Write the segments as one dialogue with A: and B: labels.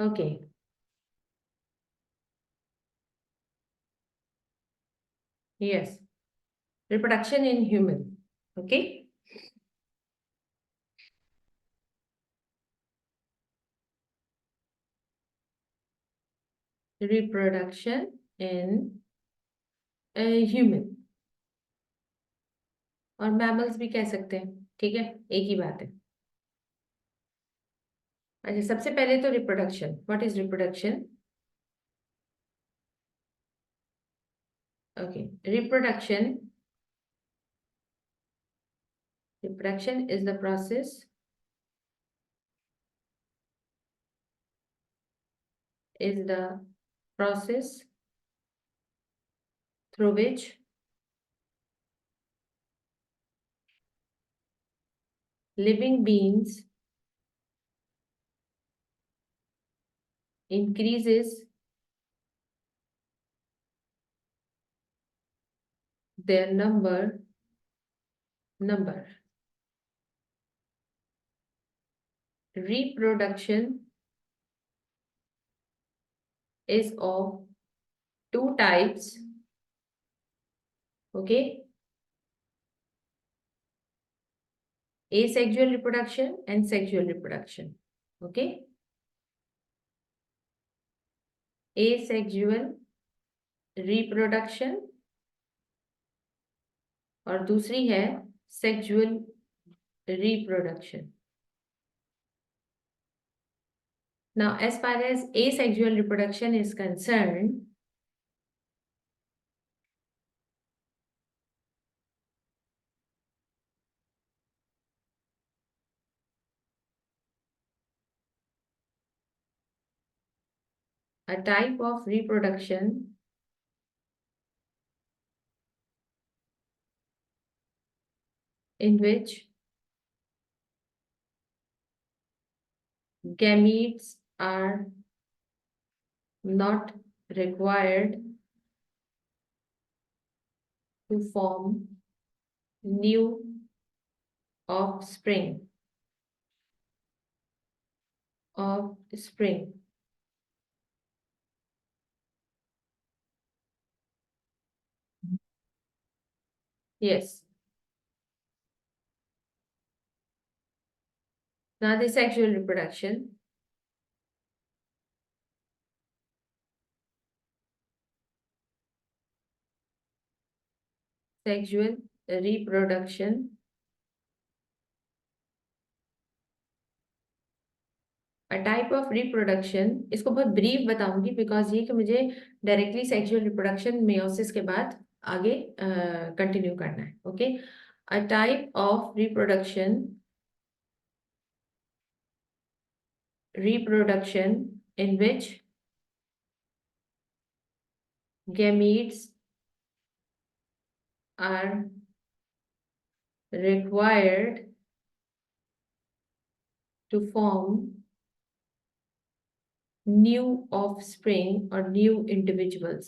A: Okay. Yes. Reproduction in human. Okay. Reproduction in human. और mammals भी कह सकते हैं, ठीक है, एक ही बात है। अच्छा, सबसे पहले तो reproduction. What is reproduction? Okay, reproduction is the process through which living beings increases their number. Reproduction is of two types. Okay, asexual reproduction and sexual reproduction. Okay, asexual reproduction और दूसरी है sexual reproduction. Now, as far as asexual reproduction is concerned, a type of reproduction in which gametes are not required to form new offspring. Yes. Now the sexual reproduction. Sexual reproduction a type of reproduction, इसको बहुत brief बताऊंगी because ये कि मुझे directly sexual reproduction meiosis के बाद आगे continue करना है. Okay, a type of reproduction in which gametes are required to form new offspring or new individuals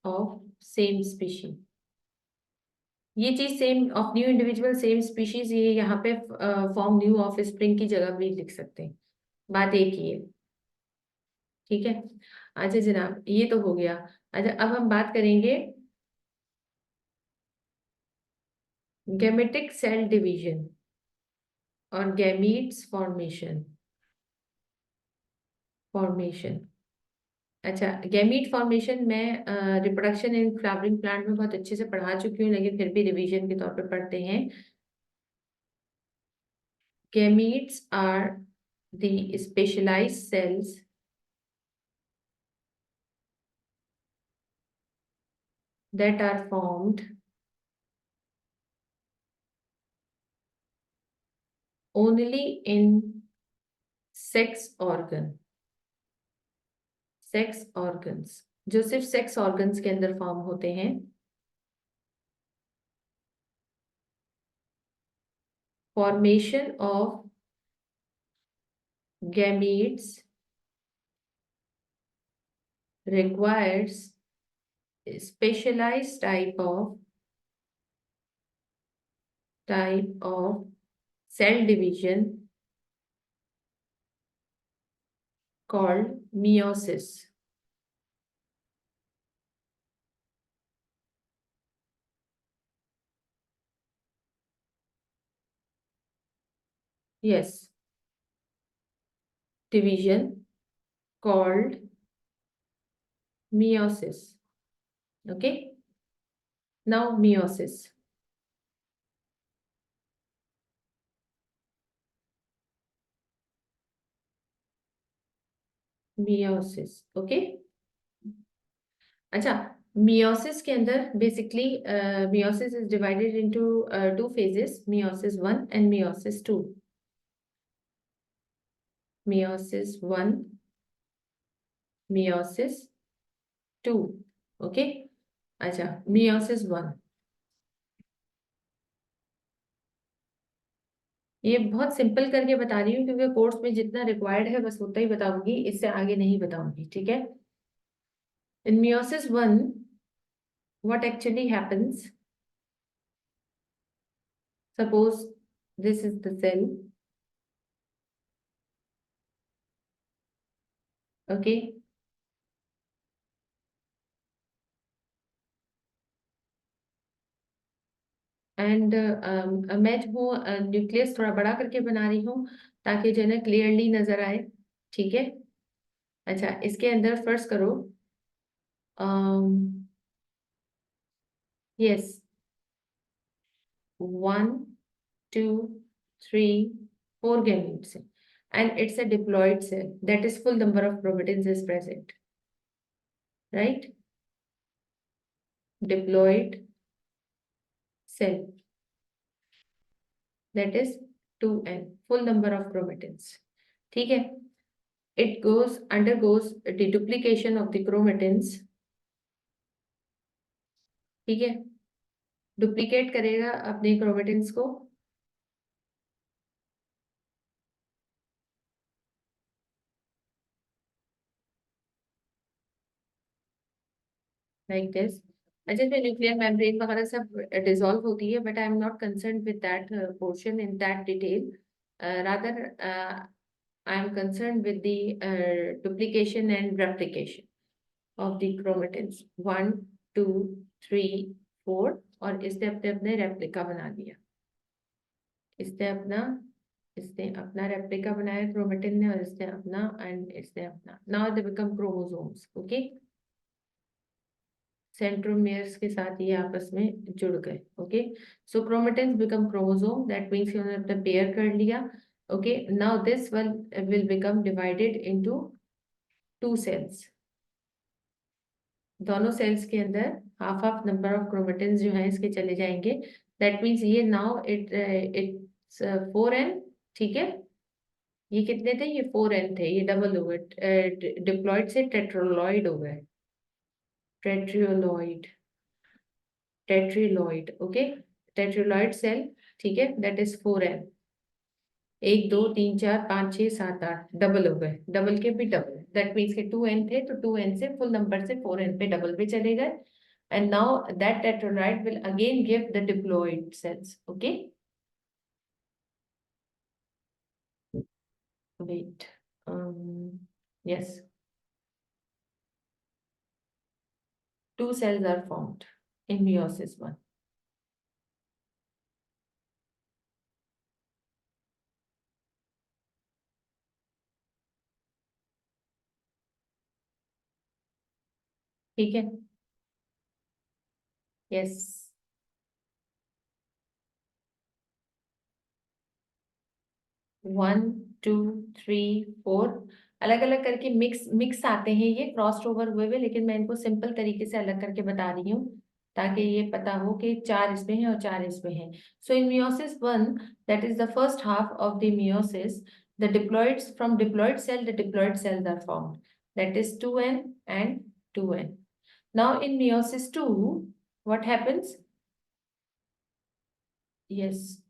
A: of same species. ये चीज same of new individual same species, ये यहाँ पे फॉर्म न्यू ऑफ स्प्रिंग की जगह भी लिख सकते हैं, बात एक ही है. ठीक है. अच्छा जनाब, ये तो हो गया. अच्छा, अब हम बात करेंगे गैमेटिक सेल डिवीजन और गैमीट्स फॉर्मेशन. अच्छा, गैमीट फॉर्मेशन मैं रिप्रोडक्शन इन फ्लावरिंग प्लांट में बहुत अच्छे से पढ़ा चुकी हूँ, लेकिन फिर भी रिवीजन के तौर पे पढ़ते हैं. Gametes are the specialized cells that are formed only in sex organs, जो सिर्फ सेक्स ऑर्गन्स के अंदर फॉर्म होते हैं. Formation of gametes requires a specialized type of cell division called meiosis. Yes, division called meiosis. Okay, now meiosis. Meiosis. Okay. अच्छा, meiosis के अंदर basically meiosis is divided into two phases, meiosis 1 and meiosis 2. Meiosis 1, meiosis 2. Okay. अच्छा, meiosis 1 ये बहुत simple करके बता रही हूँ क्योंकि कोर्स में जितना रिक्वायर्ड है बस उतना ही बताऊंगी, इससे आगे नहीं बताऊंगी. ठीक है. In meiosis 1, what actually happens? Suppose this is the cell. Okay. And मैं जो हूँ न्यूक्लियस थोड़ा बड़ा करके बना रही हूँ ताकि जो है ना क्लियरली नजर आए. ठीक है. अच्छा, इसके अंदर फर्स्ट करो. Yes, 1 2 3 4 gametes and it's a diploid cell, that is full number of chromatins is present, right? Diploid cell, that is 2n, full number of chromatins. ठीक है. It undergoes deduplication of the chromatins. ठीक है. Duplicate करेगा अपने chromatins को. Like this. अच्छा, इसमें nuclear membrane वगैरह सब डिसॉल्व होती है, but I am not concern with that portion in that detail. Rather I am concern with the duplication and replication of the chromatins 1 2 3 4. और इसने अपने अपने रेप्लिका बना दिया. इसने अपना इसने अपना रेप्लिका बनाया क्रोमेटिन ने, और इसने अपना, एंड इसने अपना. Now they become chromosomes. Okay. Centromeres के साथ ये आपस में जुड़ गए. Okay. So chromatins become chromosome, that means उन्होंने अपना पेयर कर लिया. Okay. Now this will become divided into 2 cells. दोनों सेल्स के अंदर half half number of chromatins जो हैं इसके चले जाएंगे. दैट मीन्स ये नाउ इट्स 4n. ठीक है. ये कितने थे? ये 4n थे. ये डबल हो गए, डिप्लॉइड से टेट्रोलॉइड हो गए. टेट्रियोलॉइड. टेट्रिलॉइड. ओके. टेट्रिलॉइड सेल. ठीक है. That is 4n. 1 2 3 4 5 6 7 8 डबल हो गए. डबल के भी डबल, दैट मीन्स के 2n थे तो 2n से फुल नंबर से 4n पे डबल पे चले गए. And now that tetraploid will again give the diploid cells. Okay. Wait. Yes, 2 cells are formed in meiosis 1. ठीक है. यस. 1 2 3 4 अलग अलग करके मिक्स मिक्स आते हैं, ये क्रॉस ओवर हुए हुए, लेकिन मैं इनको सिंपल तरीके से अलग करके बता रही हूँ ताकि ये पता हो कि 4 इसमें है और 4 इसमें है. सो इन meiosis 1, that is the first half of the meiosis, the diploids, from diploid cell the diploid cells are formed, that is 2n and 2n. Now in meiosis 2, what happens? Yes,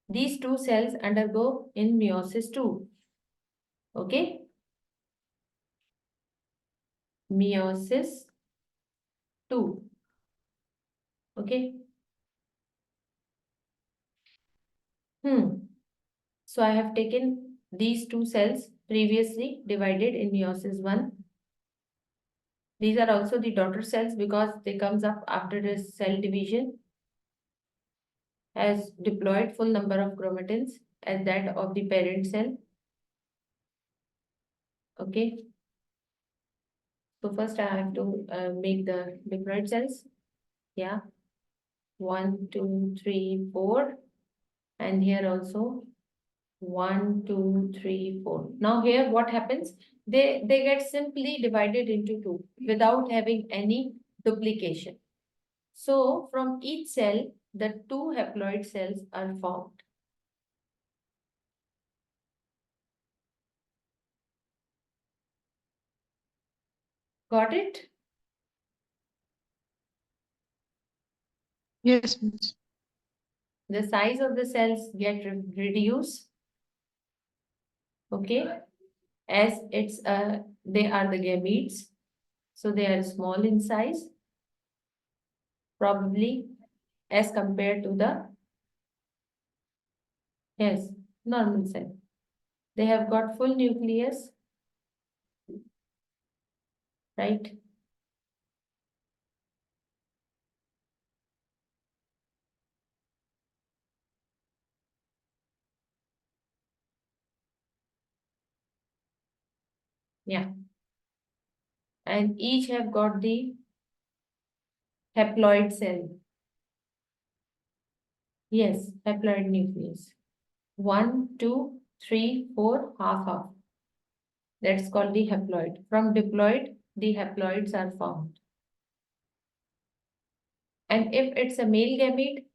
A: these 2 cells undergo in meiosis 2. Okay. Meiosis 2. Okay. So I have taken these two cells previously divided in meiosis 1. These are also the daughter cells because they comes up after the cell division, has diploid full number of chromatins as that of the parent cell. Okay. So first I have to make the diploid cells. Yeah. 1, 2, 3, 4. And here also 1, 2, 3, 4. Now here what happens? They get simply divided into two without having any duplication. So from each cell, the two haploid cells are formed. Got it?
B: Yes, miss.
A: The size of the cells get reduced. Okay, as they are the gametes, so they are small in size, probably as compared to the yes normal cell. They have got full nucleus, right? Yeah, and each have got the haploid cell. Yes, haploid nucleus. 1, 2, 3, 4, half half. That's called the haploid. From diploid, the haploids are formed. And if it's a male gamete,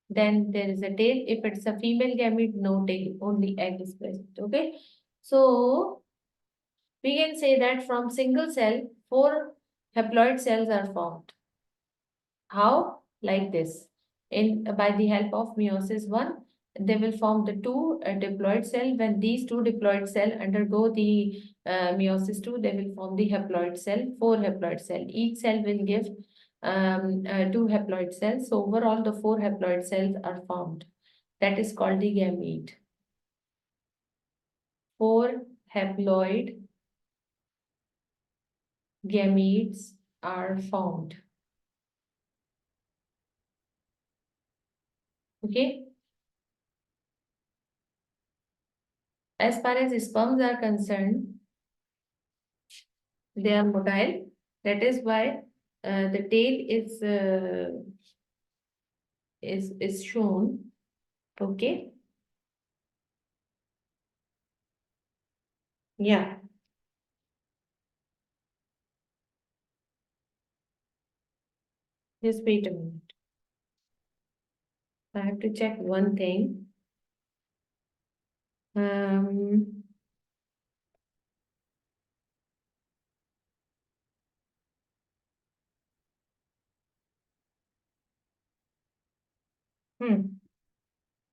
A: then there is a tail. If it's a female gamete, no tail, only egg is present. Okay. So we can say that from single cell, 4 haploid cells are formed. How? Like this. By the help of meiosis 1, they will form the two diploid cell. When these two diploid cell undergo the meiosis 2, they will form the haploid cell, 4 haploid cell. Each cell will give 2 haploid cells. So overall, the 4 haploid cells are formed. That is called the gamete. 4 haploid gametes are formed. Okay. As far as sperms are concerned, they are motile. That is why the tail is shown. Okay. Yeah. Just wait a minute. I have to check one thing. Um,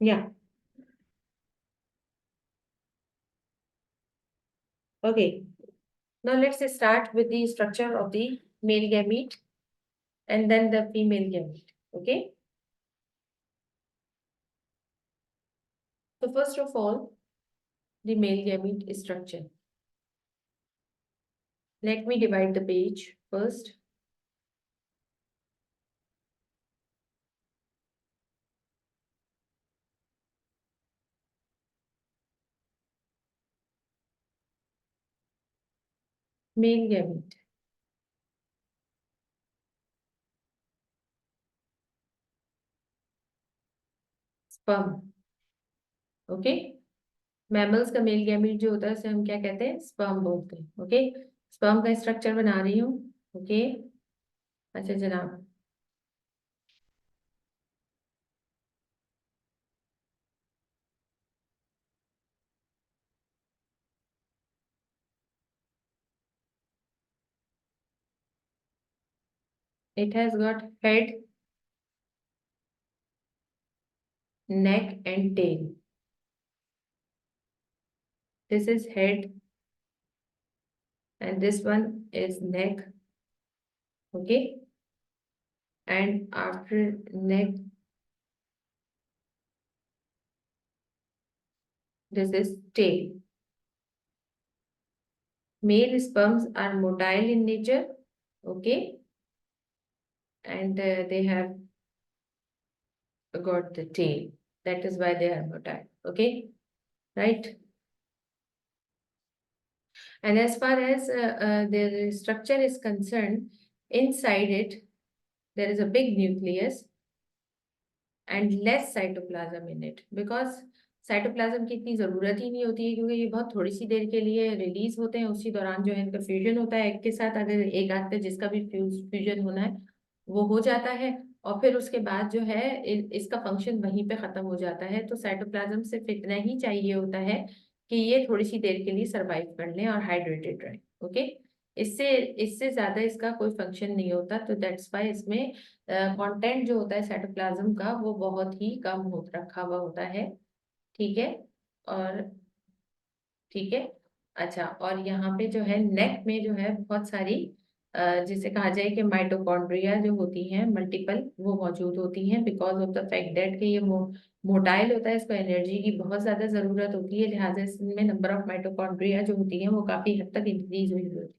A: yeah. Okay. Now let's start with the structure of the male gamete and then the female gamete. Okay. So first of all, the male gamete structure. Let me divide the page first. Male gamete. Sperm. Okay. Mammals का male gamete जो होता है उसे हम क्या कहते हैं? Sperm बोलते हैं. ओके. स्पर्म का स्ट्रक्चर बना रही हूँ. ओके. अच्छा जनाब. It has got head, neck and tail. This is head and this one is neck. Okay. And after neck, This is tail. Male sperms are motile in nature, okay, and they have got the tail. That is why they are motile, okay, right? And as far as their structure is concerned, inside it there is a big nucleus and less cytoplasm in it, because cytoplasm की इतनी जरूरत ही नहीं होती है, क्योंकि ये बहुत थोड़ी सी देर के लिए रिलीज होते हैं। उसी दौरान जो है इनका फ्यूजन होता है एग के साथ, अगर एक आध पे जिसका भी फ्यूजन होना है वो हो जाता है, और फिर उसके बाद जो है इसका फंक्शन वहीं पे खत्म हो जाता है। तो साइटोप्लाज्म सिर्फ इतना ही चाहिए होता है कि ये थोड़ी सी देर के लिए सरवाइव कर लें और हाइड्रेटेड रहें, ओके। इससे इससे ज्यादा इसका कोई फंक्शन नहीं होता। तो दैट्स वाई इसमें कंटेंट जो होता है साइटोप्लाज्म का वो बहुत ही कम हो रखा हुआ होता है, ठीक है। और ठीक है, अच्छा, और यहाँ पे जो है नेक में जो है बहुत सारी जिसे कहा जाए कि माइटोकॉन्ड्रिया जो होती हैं मल्टीपल, वो मौजूद होती हैं, because of the fact that कि ये मोटाइल होता है, इसको एनर्जी की बहुत ज्यादा जरूरत होती है, लिहाजा इसमें नंबर ऑफ माइटोकॉन्ड्रिया जो होती हैं वो काफी हद तक इंक्रीज हुई होती है।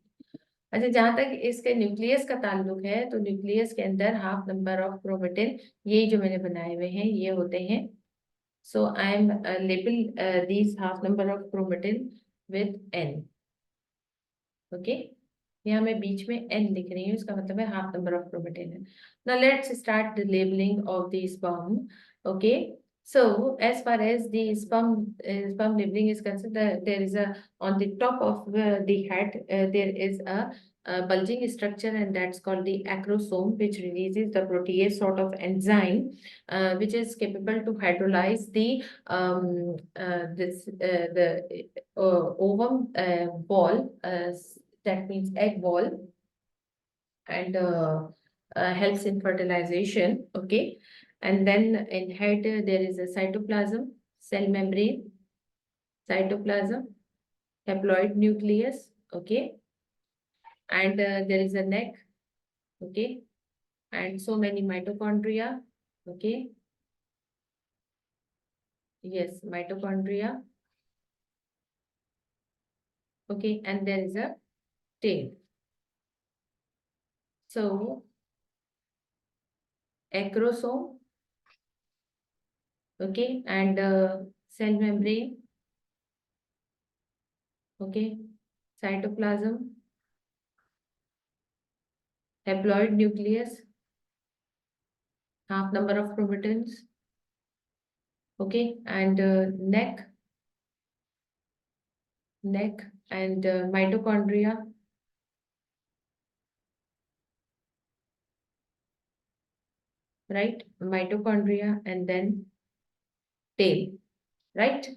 A: अच्छा, जहां तक इसके न्यूक्लियस का ताल्लुक है, तो न्यूक्लियस के अंदर हाफ नंबर ऑफ क्रोमेटिन, यही जो मैंने बनाए हुए हैं ये होते हैं। So I am label these half number of chromatin with N. Okay. यहाँ मैं बीच में N लिख रही हूँ, इसका मतलब है हाफ नंबर ऑफ क्रोमेटिन है। Now let's start the labeling of the sperm. Okay. So as far as the sperm labeling is concerned, there is a on the top of the head there is a bulging structure, and that's called the acrosome, which releases the protease sort of enzyme, which is capable to hydrolyze the the ovum ball, that means egg ball, and helps in fertilization, okay. And then in head there is a cytoplasm, cell membrane, cytoplasm, haploid nucleus, okay, and there is a neck, okay, and so many mitochondria, okay, yes, mitochondria, okay, and there is a tail. So acrosome, okay, and cell membrane, okay, cytoplasm, haploid nucleus, half number of chromatins, okay, and neck and mitochondria, right, mitochondria, and then tail, right.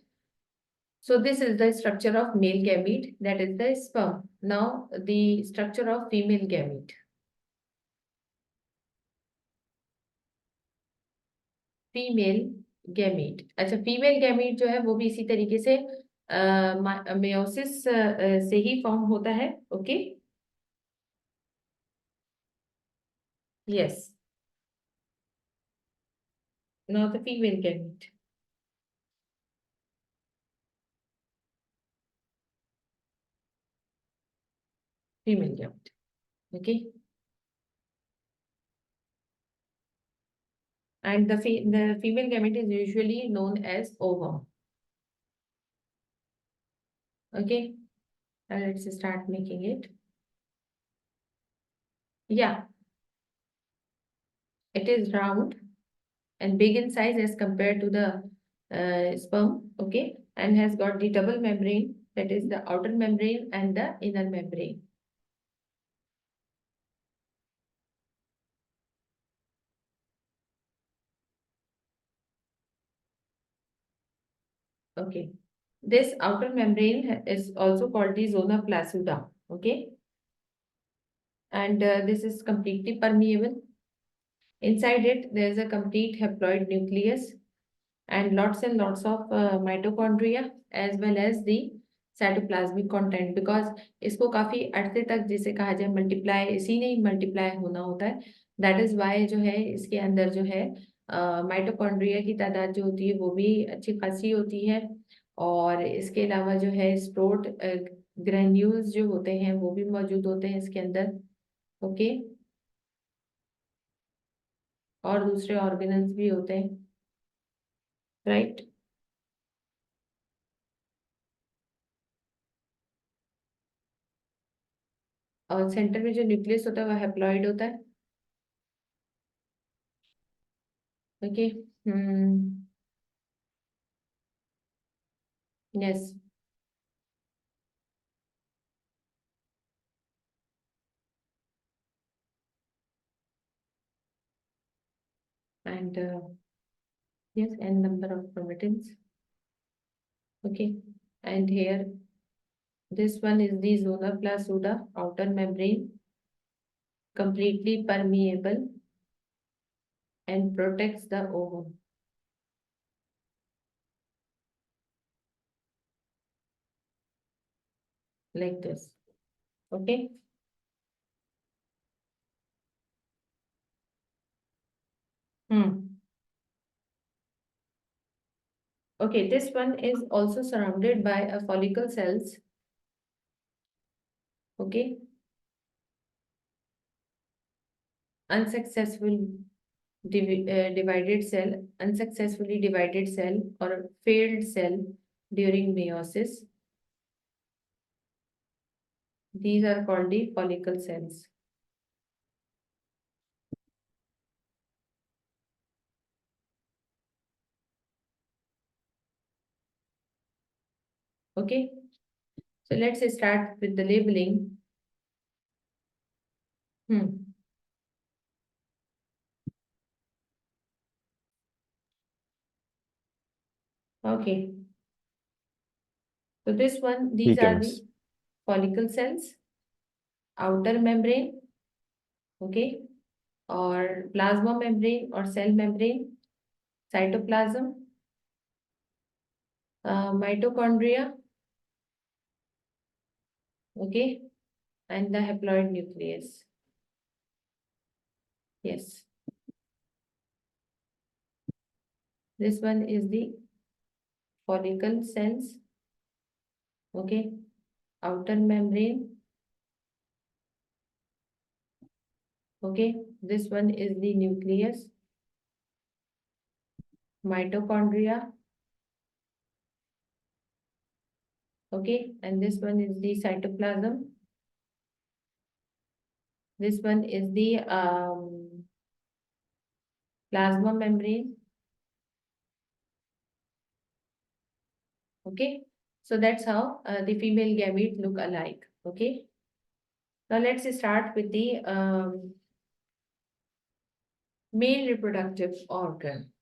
A: So this is the structure of male gamete, that is the sperm. Now the structure of female gamete. Female gamete, अच्छा, female gamete जो है वो भी इसी तरीके से meiosis से ही form होता है, okay, yes. Now the female gamete, female gamete, okay, and the female gamete is usually known as ovum, okay. Let's start making it. Yeah, it is round and big in size as compared to the sperm, okay, and has got the double membrane, that is the outer membrane and the inner membrane. Okay, this outer membrane is also called the zona plasuda, okay, and this is completely permeable. Inside it, there is a complete haploid nucleus and lots of mitochondria as well as the cytoplasmic content, because इसको काफी अरसे तक जिसे कहा जाए multiply, इसी ने multiply होना होता है। दैट इज वाई जो है इसके अंदर जो है माइटोकॉन्ड्रिया की तादाद जो होती है वो भी अच्छी खासी होती है, और इसके अलावा जो है स्प्रोट ग्रेन्यूल्स जो होते हैं वो भी मौजूद होते हैं इसके अंदर। ओके, और दूसरे ऑर्गेनल्स भी होते हैं, राइट। और सेंटर में जो न्यूक्लियस होता है वो हैप्लॉइड होता है। Okay. Hmm. Yes. And yes, and number of chromatins. Okay, and here this one is the zona plasma outer membrane, completely permeable and protects the ovum like this. Okay. Hmm. Okay, this one is also surrounded by a follicle cells. Okay, unsuccessful divided cell, unsuccessfully divided cell or failed cell during meiosis. These are called the follicle cells. Okay, so let's start with the labeling. Hmm. Okay, so this one, these
B: ठीक है
A: are
B: miss.
A: the follicle cells, outer membrane, okay, or plasma membrane or cell membrane, cytoplasm, mitochondria, okay, and the haploid nucleus. Yes, this one is the follicle cells, okay, outer membrane, okay, this one is the nucleus, mitochondria, okay, and this one is the cytoplasm. This one is the plasma membrane. Okay, so that's how the female gamete look alike. Okay, now let's start with the male reproductive organ.